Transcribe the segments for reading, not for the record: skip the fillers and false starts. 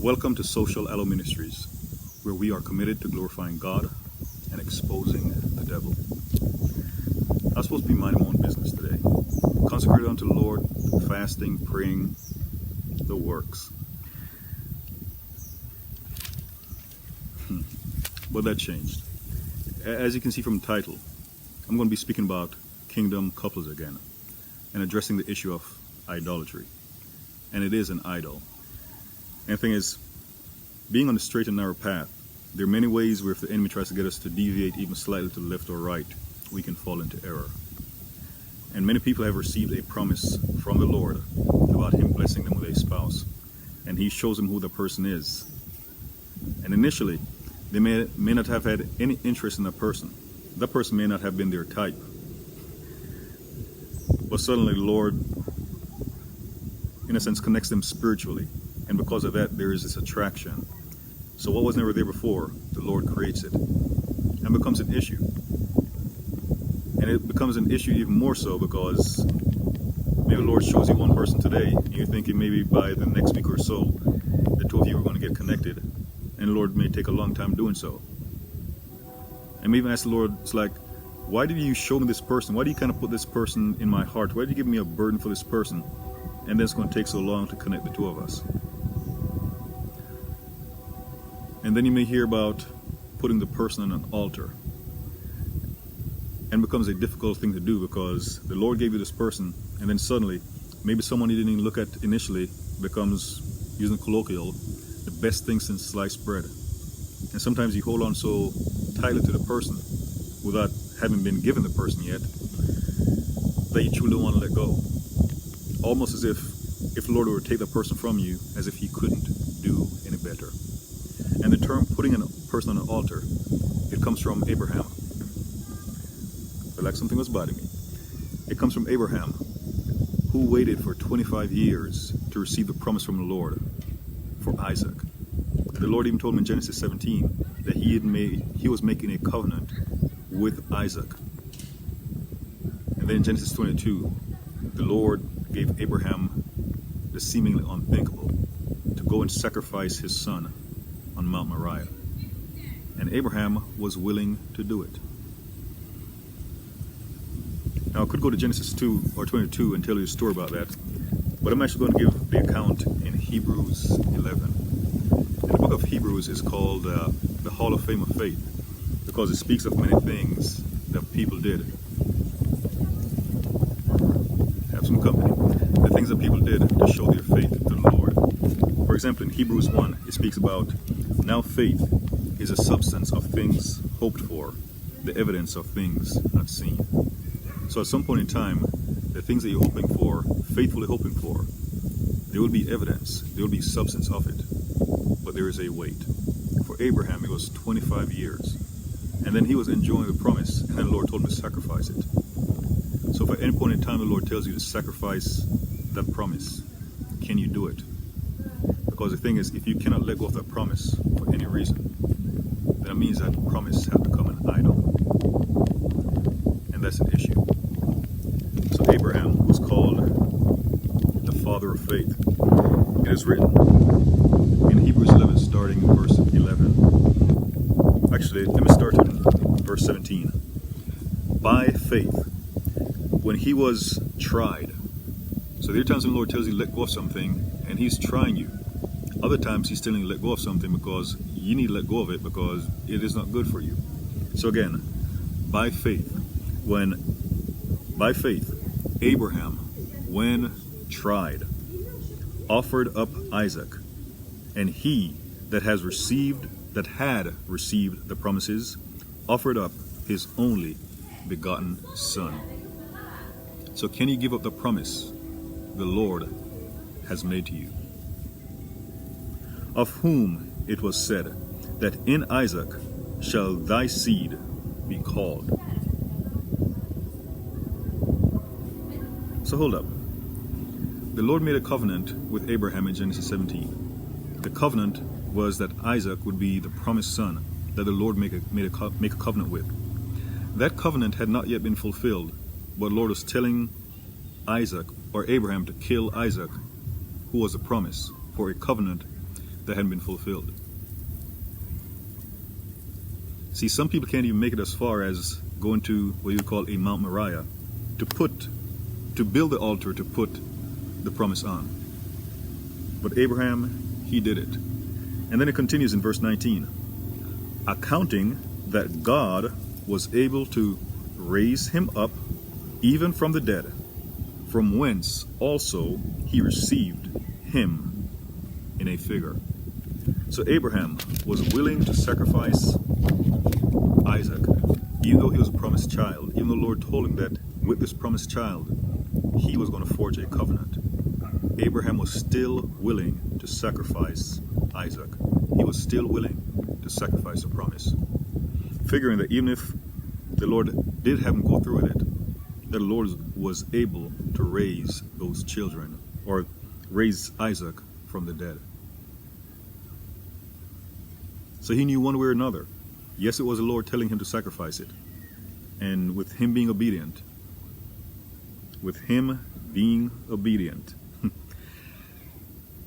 Welcome to Social Aloe Ministries, where we are committed to glorifying God and exposing the devil. I'm supposed to be minding my own business today, consecrated unto the Lord, fasting, praying, the works. But that changed. As you can see from the title, I'm going to be speaking about kingdom couples again and addressing the issue of idolatry. And it is an idol. And the thing is, being on the straight and narrow path, there are many ways where if the enemy tries to get us to deviate even slightly to the left or right, we can fall into error. And many people have received a promise from the Lord about Him blessing them with a spouse. And He shows them who the person is. And initially, they may not have had any interest in that person. That person may not have been their type. But suddenly the Lord, in a sense, connects them spiritually. And because of that, there is this attraction. So what was never there before, the Lord creates it. And becomes an issue. And it becomes an issue even more so because maybe the Lord shows you one person today, and you're thinking maybe by the next week or so, the two of you are going to get connected. And the Lord may take a long time doing so. And maybe ask the Lord, it's like, why did you show me this person? Why do you kind of put this person in my heart? Why did you give me a burden for this person? And then it's going to take so long to connect the two of us. And then you may hear about putting the person on an altar. And it becomes a difficult thing to do because the Lord gave you this person, and then suddenly, maybe someone you didn't even look at initially becomes, using colloquial, the best thing since sliced bread. And sometimes you hold on so tightly to the person without having been given the person yet that you truly don't want to let go. Almost as if the Lord were to take that person from you, as if He couldn't do any better. And the term putting a person on an altar, it comes from Abraham. But like something was biting me. It comes from Abraham, who waited for 25 years to receive the promise from the Lord for Isaac. The Lord even told him in Genesis 17 that he was making a covenant with Isaac. And then in Genesis 22, the Lord gave Abraham the seemingly unthinkable, to go and sacrifice his son on Mount Moriah. And Abraham was willing to do it. Now I could go to Genesis 2 or 22 and tell you a story about that, but I'm actually going to give the account in Hebrews 11. And the book of Hebrews is called the Hall of Fame of Faith because it speaks of many things that people did. Have some company. The things that people did to show their faith to the Lord. For example, in Hebrews 1, it speaks about, now faith is a substance of things hoped for, the evidence of things not seen. So at some point in time, the things that you're hoping for, faithfully hoping for, there will be evidence, there will be substance of it. But there is a wait. For Abraham, it was 25 years. And then he was enjoying the promise, and then the Lord told him to sacrifice it. So if at any point in time the Lord tells you to sacrifice that promise, can you do it? Because the thing is, if you cannot let go of that promise for any reason, then it means that promise has become an idol. And that's an issue. So Abraham was called the father of faith. It is written in Hebrews 11, starting in verse 11. Actually, let me start in verse 17. By faith, when he was tried. So there are times when the Lord tells you to let go of something, and He's trying you. Other times He's telling you to let go of something because you need to let go of it because it is not good for you. So again, by faith, Abraham, when tried, offered up Isaac, and he that had received the promises, offered up his only begotten son. So can you give up the promise the Lord has made to you? Of whom it was said that in Isaac shall thy seed be called. So hold up. The Lord made a covenant with Abraham in Genesis 17. The covenant was that Isaac would be the promised son that the Lord make a covenant with. That covenant had not yet been fulfilled, but the Lord was telling Isaac or Abraham to kill Isaac, who was a promise for a covenant that hadn't been fulfilled. See, some people can't even make it as far as going to what you would call a Mount Moriah to build the altar to put the promise on. But Abraham, he did it. And then it continues in verse 19. Accounting that God was able to raise him up even from the dead, from whence also he received him in a figure. So Abraham was willing to sacrifice Isaac, even though he was a promised child, even though the Lord told him that with this promised child, he was going to forge a covenant. Abraham was still willing to sacrifice Isaac. He was still willing to sacrifice the promise, figuring that even if the Lord did have him go through with it, that the Lord was able to raise those children, or raise Isaac from the dead. So he knew one way or another. Yes, it was the Lord telling him to sacrifice it. And with him being obedient,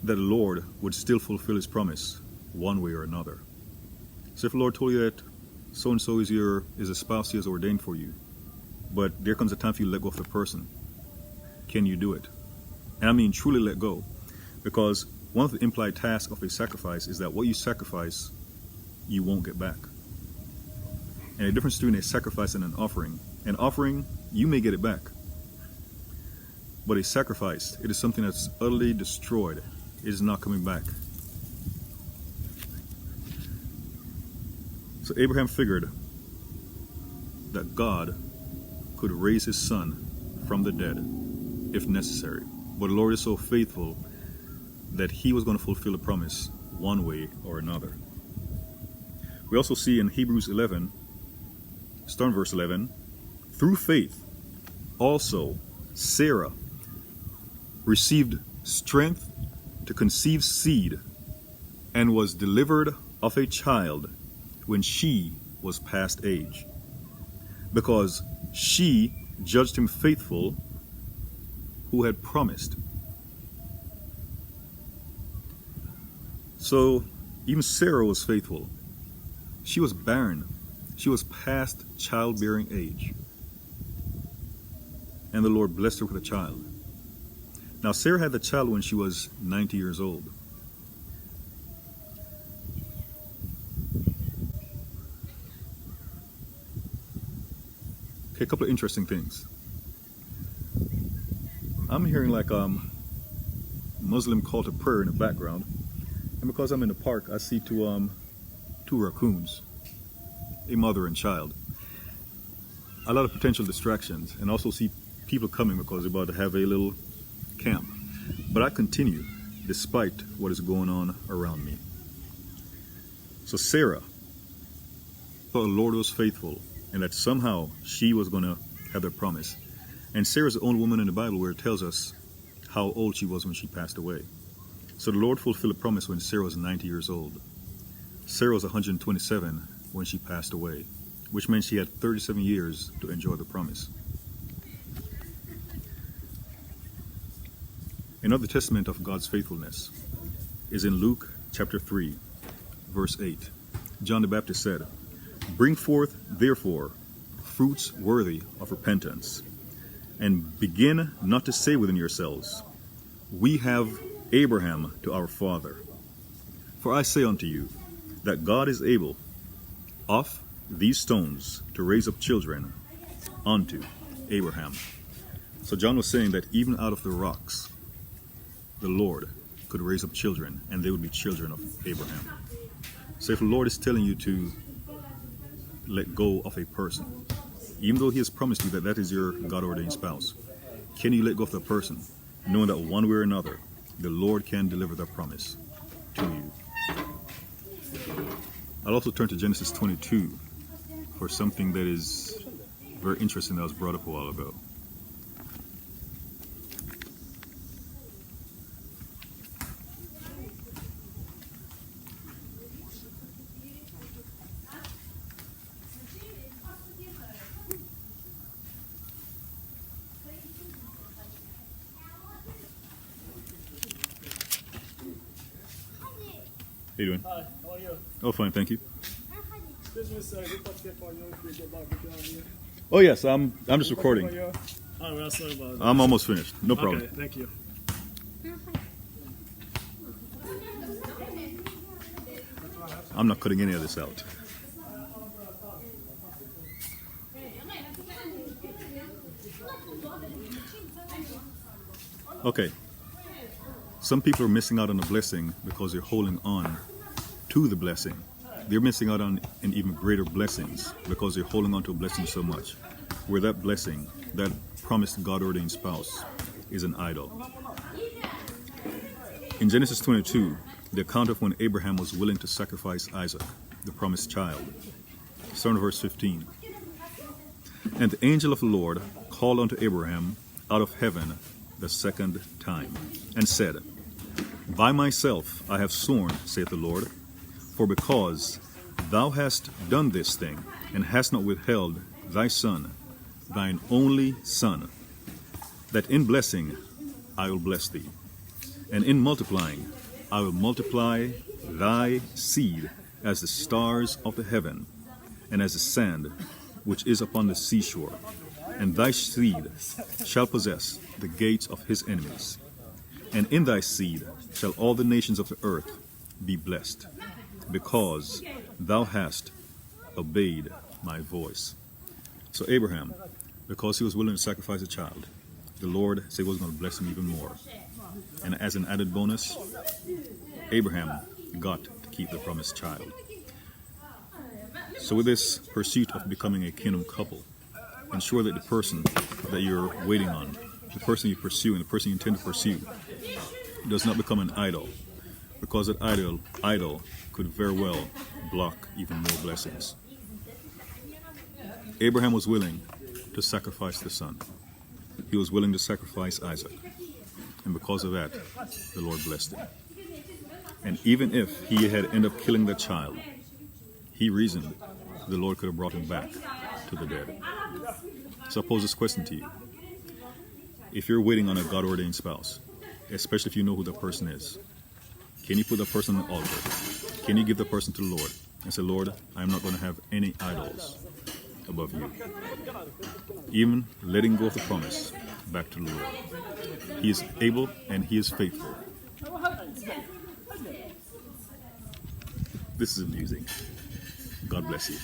that the Lord would still fulfill his promise one way or another. So if the Lord told you that so-and-so is a spouse he has ordained for you, but there comes a time for you to let go of the person, can you do it? And I mean truly let go. Because one of the implied tasks of a sacrifice is that what you sacrifice, you won't get back. And the difference between a sacrifice and an offering, you may get it back. But a sacrifice, it is something that's utterly destroyed. It is not coming back. So Abraham figured that God could raise his son from the dead if necessary. But the Lord is so faithful that he was going to fulfill the promise one way or another. We also see in Hebrews 11, starting verse 11, through faith also Sarah received strength to conceive seed and was delivered of a child when she was past age, because she judged him faithful who had promised. So even Sarah was faithful. She was barren. She was past childbearing age. And the Lord blessed her with a child. Now Sarah had the child when she was 90 years old. Okay, a couple of interesting things. I'm hearing like Muslim call to prayer in the background. And because I'm in the park, I see two raccoons, a mother and child. A lot of potential distractions, and also see people coming because they're about to have a little camp. But I continue despite what is going on around me. So Sarah thought the Lord was faithful and that somehow she was going to have their promise. And Sarah's the only woman in the Bible where it tells us how old she was when she passed away. So the Lord fulfilled a promise when Sarah was 90 years old. Sarah was 127 when she passed away, which meant she had 37 years to enjoy the promise. Another testament of God's faithfulness is in Luke chapter 3, verse 8. John the Baptist said, "Bring forth, therefore, fruits worthy of repentance, and begin not to say within yourselves, we have Abraham to our father. For I say unto you, that God is able of these stones to raise up children unto Abraham." So John was saying that even out of the rocks, the Lord could raise up children, and they would be children of Abraham. So if the Lord is telling you to let go of a person, even though he has promised you that that is your God-ordained spouse, can you let go of the person, knowing that one way or another, the Lord can deliver that promise to you? I'll also turn to Genesis 22 for something that is very interesting that was brought up a while ago. you doing? Hi, how are you? Oh, fine, thank you. Excuse me, sir. You put for you if you go back down here. Oh yes, I'm just recording. Oh, well, sorry about that. I'm almost finished. No problem. Okay, thank you. I'm not cutting any of this out. Okay. Some people are missing out on the blessing because they're holding on to the blessing. They're missing out on an even greater blessings because they're holding on to a blessing so much. Where that blessing, that promised God-ordained spouse, is an idol. In Genesis 22, the account of when Abraham was willing to sacrifice Isaac, the promised child. Starting at verse 15. And the angel of the Lord called unto Abraham out of heaven the second time, and said, By myself I have sworn, saith the Lord, for because thou hast done this thing, and hast not withheld thy son, thine only son, that in blessing I will bless thee, and in multiplying I will multiply thy seed as the stars of the heaven, and as the sand which is upon the seashore. And thy seed shall possess the gates of his enemies. And in thy seed shall all the nations of the earth be blessed, because thou hast obeyed my voice. So Abraham, because he was willing to sacrifice a child, the Lord said he was going to bless him even more. And as an added bonus, Abraham got to keep the promised child. So with this pursuit of becoming a kingdom couple, ensure that the person that you're waiting on, the person you pursue and the person you intend to pursue, does not become an idol, because that idol could very well block even more blessings. Abraham was willing to sacrifice the son. He was willing to sacrifice Isaac. And because of that, the Lord blessed him. And even if he had ended up killing that child, he reasoned the Lord could have brought him back to the dead. So I pose this question to you. If you're waiting on a God-ordained spouse, especially if you know who the person is, can you put that person on the altar? Can you give the person to the Lord and say, Lord, I'm not going to have any idols above you? Even letting go of the promise back to the Lord. He is able and he is faithful. This is amusing. God bless you.